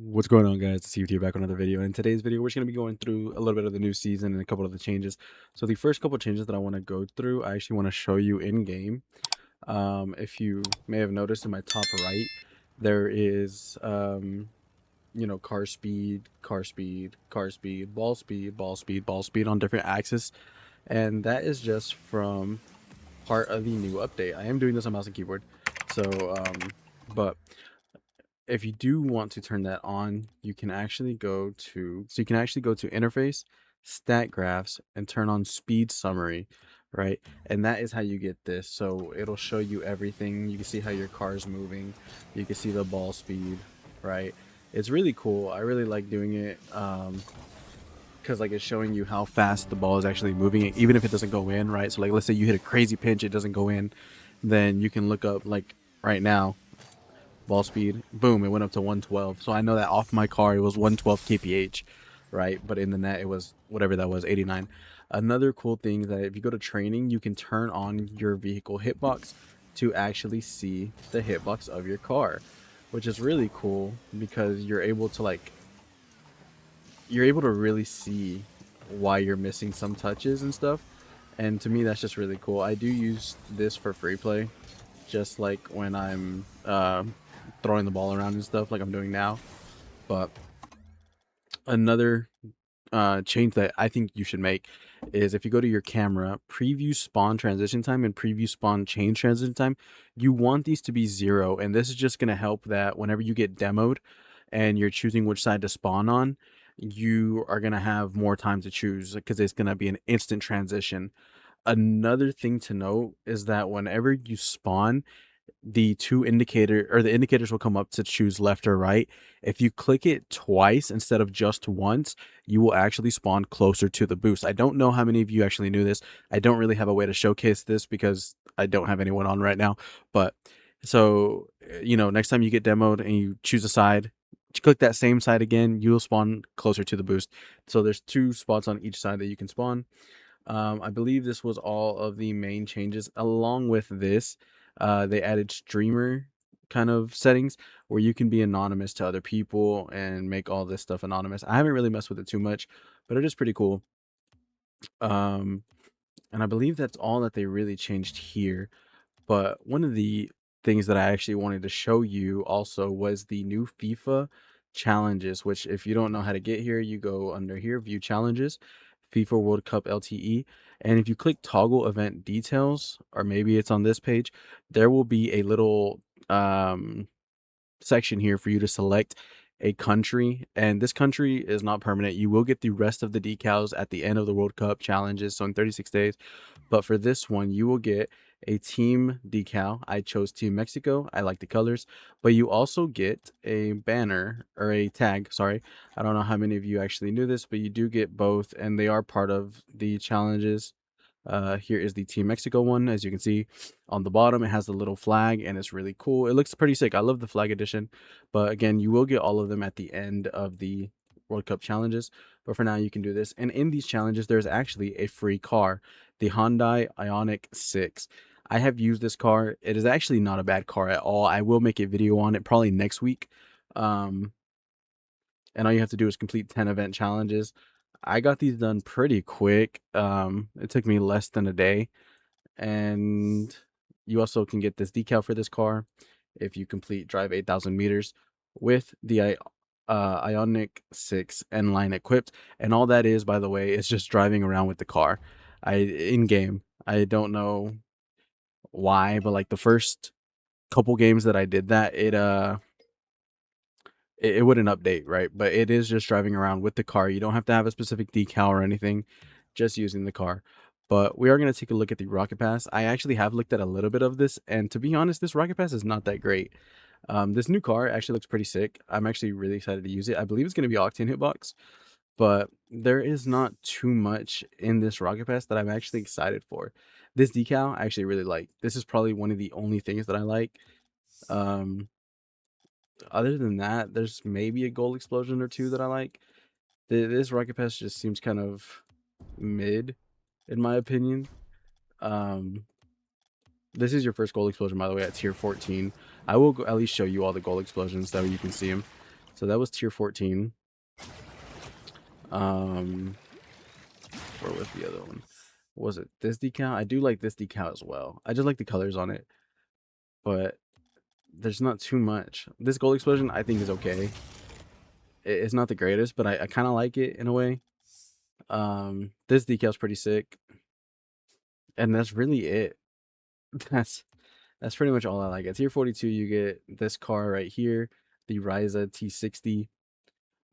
What's going on, guys? It's Steve here back with another video. In today's video, we're just going to be going through a little bit of the new season and a couple of the changes. So the first couple of changes that I want to go through, I actually want to show you in game. If you may have noticed in my top right, there is, car speed, car speed, car speed, ball speed, ball speed, ball speed on different axes. And that is just from part of the new update. I am doing this on mouse and keyboard. But if you do want to turn that on, you can actually go to interface, stat graphs, and turn on speed summary, right? And that is how you get this. So it'll show you everything. You can see how your car is moving. You can see the ball speed, right? It's really cool. I really like doing it because like it's showing you how fast the ball is actually moving, even if it doesn't go in, right? So like let's say you hit a crazy pinch, it doesn't go in, then you can look up like right now ball speed, boom, it went up to 112. So I know that off my car it was 112 kph, right? But in the net it was whatever that was, 89. Another cool thing is that if you go to training, you can turn on your vehicle hitbox to actually see the hitbox of your car, which is really cool because you're able to really see why you're missing some touches and stuff. And to me that's just really cool. I do use this for free play, just like when I'm throwing the ball around and stuff like I'm doing now. But another change that I think you should make is if you go to your camera, preview spawn transition time and preview spawn change transition time, you want these to be 0. And this is just going to help that whenever you get demoed and you're choosing which side to spawn on, you are going to have more time to choose because it's going to be an instant transition. Another thing to note is that whenever you spawn, the indicators will come up to choose left or right. If you click it twice instead of just once, you will actually spawn closer to the boost. I don't know how many of you actually knew this. I don't really have a way to showcase this because I don't have anyone on right now. But so, next time you get demoed and you choose a side, click that same side again, you will spawn closer to the boost. So there's 2 spots on each side that you can spawn. I believe this was all of the main changes. Along with this, they added streamer kind of settings where you can be anonymous to other people and make all this stuff anonymous. I haven't really messed with it too much, but it is pretty cool. Um, and I believe that's all that they really changed here. But one of the things that I actually wanted to show you also was the new FIFA challenges, which if you don't know how to get here, you go under here, view challenges, FIFA World Cup LTE. And if you click toggle event details, or maybe it's on this page, there will be a little section here for you to select a country, and this country is not permanent. You will get the rest of the decals at the end of the World Cup challenges, so in 36 days. But for this one, you will get a team decal. I chose Team Mexico. I like the colors. But you also get a banner, or a tag, sorry. I don't know how many of you actually knew this, but you do get both, and they are part of the challenges. Here is the Team Mexico one. As you can see on the bottom, it has the little flag and it's really cool. It looks pretty sick. I love the flag edition. But again, you will get all of them at the end of the World Cup challenges. But for now, you can do this. And in these challenges, there's actually a free car, the Hyundai Ioniq 6. I have used this car. It is actually not a bad car at all. I will make a video on it probably next week. And all you have to do is complete 10 event challenges. I got these done pretty quick. It took me less than a day. And you also can get this decal for this car if you complete drive 8,000 meters with the Ioniq 6 N line equipped. And all that is, by the way, is just driving around with the car. In game, I don't know why, but like the first couple games that I did that, it wouldn't update, right? But it is just driving around with the car. You don't have to have a specific decal or anything, just using the car. But we are going to take a look at the Rocket Pass. I actually have looked at a little bit of this, and to be honest, this Rocket Pass is not that great. This new car actually looks pretty sick. I'm actually really excited to use it. I believe it's going to be Octane Hitbox, but there is not too much in this Rocket Pass that I'm actually excited for. This decal I actually really like. This is probably one of the only things that I like. Um, Other than that, there's maybe a gold explosion or two that I like. This Rocket Pass just seems kind of mid, in my opinion. Um, this is your first gold explosion, by the way, at tier 14. I will at least show you all the gold explosions that way you can see them. So that was tier 14. Um, where was the other one? Was it this decal? I do like this decal as well. I just like the colors on it, but there's not too much. This gold explosion I think is okay. It's not the greatest, but I kind of like it in a way. This decal's pretty sick, and that's really it. That's that's pretty much all I like. At tier 42, you get this car right here, the Ryza T60.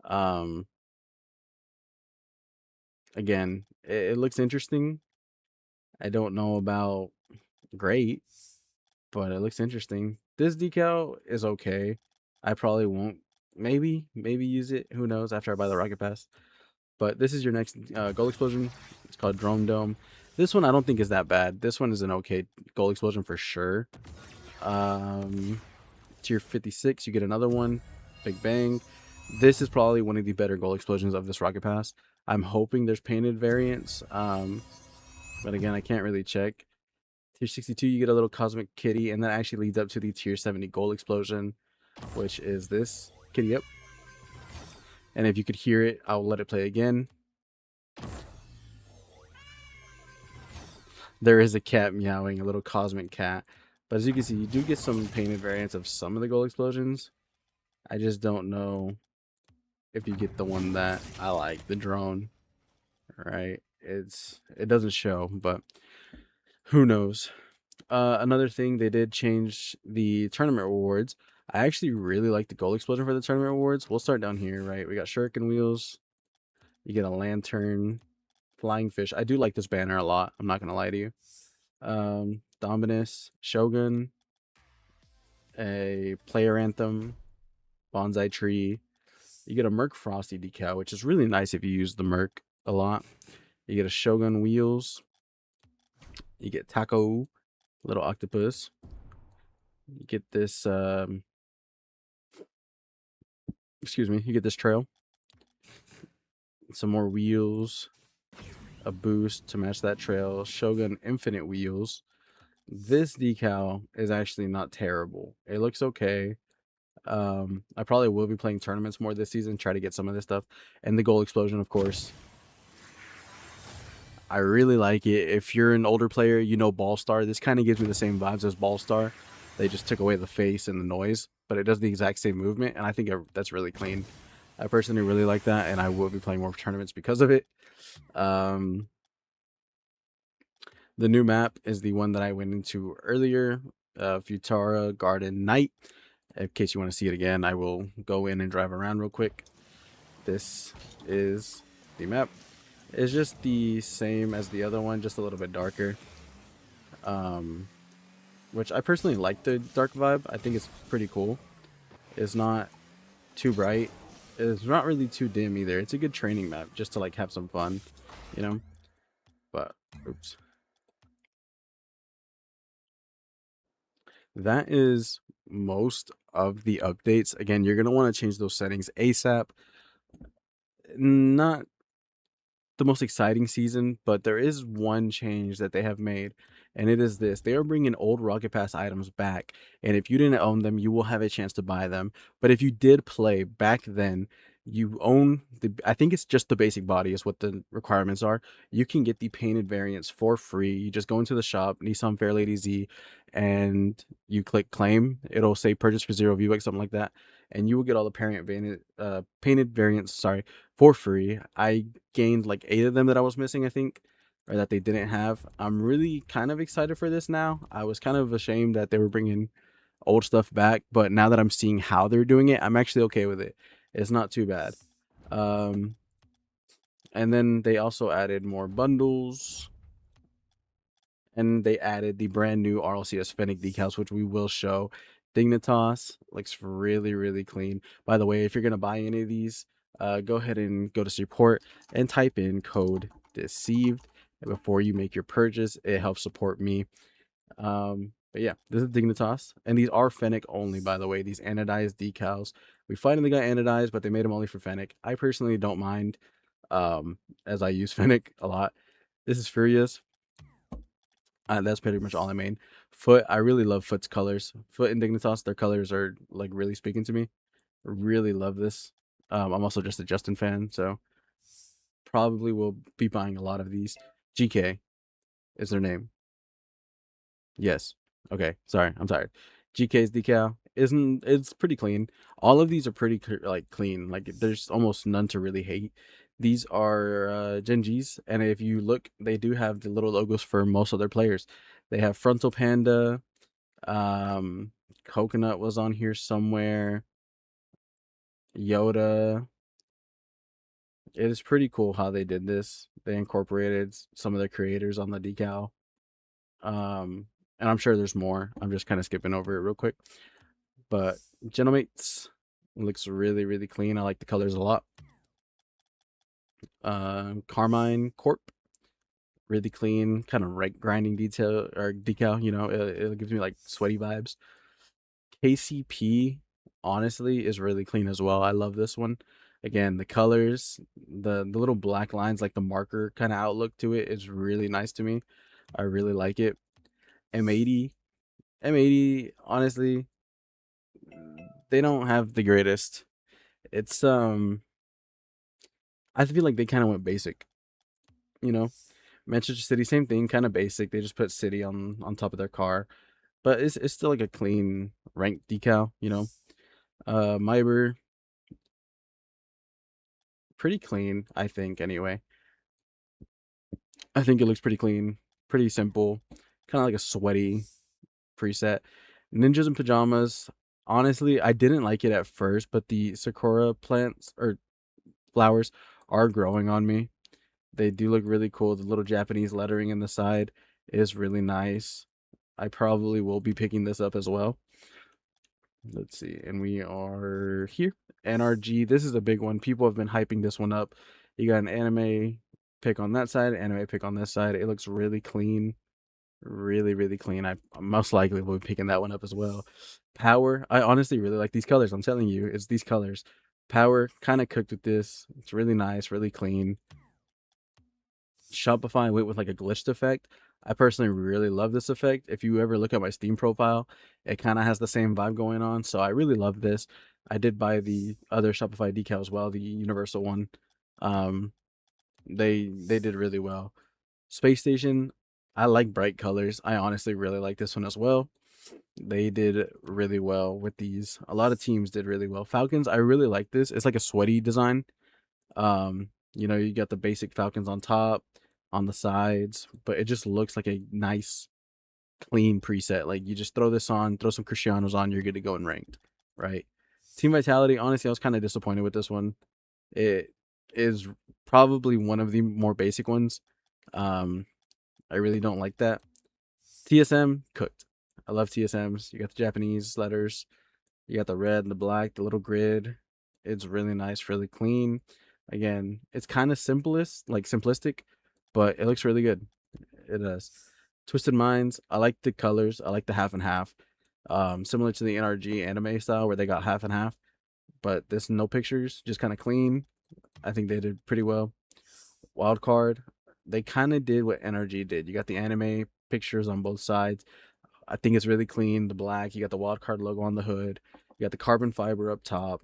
Um, again, it looks interesting. I don't know about great, but it looks interesting. This decal is okay. I probably won't. Maybe use it. Who knows? After I buy the rocket pass. But this is your next gold explosion. It's called Drone Dome. This one I don't think is that bad. This one is an okay gold explosion for sure. Um, tier 56, you get another one. Big Bang. This is probably one of the better gold explosions of this rocket pass. I'm hoping there's painted variants. But again, I can't really check. Tier 62, you get a little Cosmic Kitty, and that actually leads up to the Tier 70 Gold Explosion, which is this kitty up. And if you could hear it, I'll let it play again. There is a cat meowing, a little cosmic cat. But as you can see, you do get some painted variants of some of the Gold Explosions. I just don't know if you get the one that I like, the drone. Right? It doesn't show, but who knows? Another thing, they did change the tournament rewards. I actually really like the gold explosion for the tournament rewards. We'll start down here, right? We got shuriken wheels. You get a lantern, flying fish. I do like this banner a lot. I'm not gonna lie to you. Dominus, Shogun, a player anthem, bonsai tree. You get a Merc Frosty decal, which is really nice if you use the Merc a lot. You get a Shogun wheels. You get Taco, little octopus. You get this excuse me, you get this trail, some more wheels, a boost to match that trail, Shogun Infinite wheels. This decal is actually not terrible. It looks okay. I probably will be playing tournaments more this season, try to get some of this stuff. And the gold explosion, of course. I really like it. If you're an older player, you know Ball Star. This kind of gives me the same vibes as Ball Star. They just took away the face and the noise, but it does the exact same movement, and I think that's really clean. I personally really like that, and I will be playing more tournaments because of it. Um, the new map is the one that I went into earlier, Futara Garden Night. In case you want to see it again, I will go in and drive around real quick. This is the map. It's just the same as the other one, just a little bit darker. Which I personally like the dark vibe. I think it's pretty cool. It's not too bright. It's not really too dim either. It's a good training map just to like have some fun, you know? But, oops. That is most of the updates. Again, you're going to want to change those settings ASAP. Not the most exciting season, but there is one change that they have made, and it is this: they are bringing old Rocket Pass items back, and if you didn't own them, you will have a chance to buy them. But if you did play back then, you own the, I think it's just the basic body is what the requirements are. You can get the painted variants for free. You just go into the shop, Nissan Fairlady Z, and you click claim. It'll say purchase for 0 V-Bucks, something like that, and you will get all the painted variants, sorry, for free. I gained like 8 of them that I was missing, I think, or that they didn't have. I'm really kind of excited for this now. I was kind of ashamed that they were bringing old stuff back, but now that I'm seeing how they're doing it, I'm actually okay with it. It's not too bad. Um, and then they also added more bundles, and they added the brand new RLCS Fennec decals, which we will show. Dignitas looks really, really clean. By the way, if you're gonna buy any of these, go ahead and go to support and type in code deceived before you make your purchase. It helps support me. But yeah, this is Dignitas, and these are Fennec only, by the way. These anodized decals. We finally got anodized, but they made them only for Fennec. I personally don't mind, as I use Fennec a lot. This is Furious. That's pretty much all I made. Foot, I really love Foot's colors. Foot and Dignitas, their colors are like really speaking to me. Really love this. I'm also just a Justin fan, so probably will be buying a lot of these. GK is their name. Yes. Okay. Sorry. I'm sorry. GK's decal isn't it's pretty clean. All of these are pretty like clean. Like there's almost none to really hate. These are Gen G's, and if you look, they do have the little logos for most of their players. They have Frontal Panda. Um, Coconut was on here somewhere. Yoda. It is pretty cool how they did this. They incorporated some of the creators on the decal. Um, and I'm sure there's more. I'm just kind of skipping over it real quick. But Gentlemates looks really, really clean. I like the colors a lot. Carmine Corp, really clean, kind of right grinding detail or decal. You know, it gives me like sweaty vibes. KCP, honestly, is really clean as well. I love this one. Again, the colors, the little black lines, like the marker kind of outlook to it, is really nice to me. I really like it. M80, M80, honestly, they don't have the greatest. It's I feel like they kind of went basic, you know. Manchester City, same thing, kind of basic. They just put City on top of their car, but it's still like a clean rank decal, you know. Myber, pretty clean, I think. Anyway, I think it looks pretty clean, pretty simple, kind of like a sweaty preset. Ninjas in pajamas. Honestly, I didn't like it at first, but the sakura plants or flowers are growing on me. They do look really cool. The little Japanese lettering in the side is really nice. I probably will be picking this up as well. Let's see. And we are here. NRG. This is a big one. People have been hyping this one up. You got an anime pick on that side, anime pick on this side. It looks really clean. Really, really clean. I most likely will be picking that one up as well. Power. I honestly really like these colors. I'm telling you, it's these colors. Power kind of cooked with this. It's really nice, really clean. Shopify went with like a glitched effect. I personally really love this effect. If you ever look at my Steam profile, it kind of has the same vibe going on. So I really love this. I did buy the other Shopify decal as well, the universal one. Um, they did really well. Space Station, I like bright colors. I honestly really like this one as well. They did really well with these. A lot of teams did really well. Falcons, I really like this. It's like a sweaty design. You know, you got the basic Falcons on top, on the sides, but it just looks like a nice, clean preset. Like you just throw this on, throw some Cristianos on, you're good to go in ranked, right? Team Vitality, honestly, I was kind of disappointed with this one. It is probably one of the more basic ones. Um, I really don't like that. TSM cooked. I love TSMs. You got the Japanese letters. You got the red and the black, the little grid. It's really nice, really clean. Again, it's kind of simplest, like simplistic, but it looks really good. It does. Twisted Minds. I like the colors. I like the half and half. Similar to the NRG anime style where they got half and half, but this no pictures, just kind of clean. I think they did pretty well. Wild card. They kind of did what NRG did. You got the anime pictures on both sides. I think it's really clean. The black, you got the wild card logo on the hood. You got the carbon fiber up top.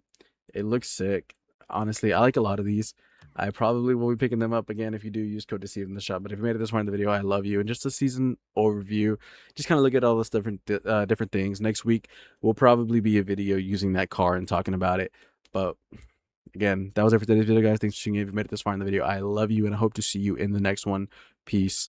It looks sick. Honestly, I like a lot of these. I probably will be picking them up again if you do use code Deceive in the shop. But if you made it this far in the video, I love you. And just a season overview, just kind of look at all this different things. Next week will probably be a video using that car and talking about it. But again, that was it for today's video, guys. Thanks for tuning in. If you made it this far in the video, I love you and I hope to see you in the next one. Peace.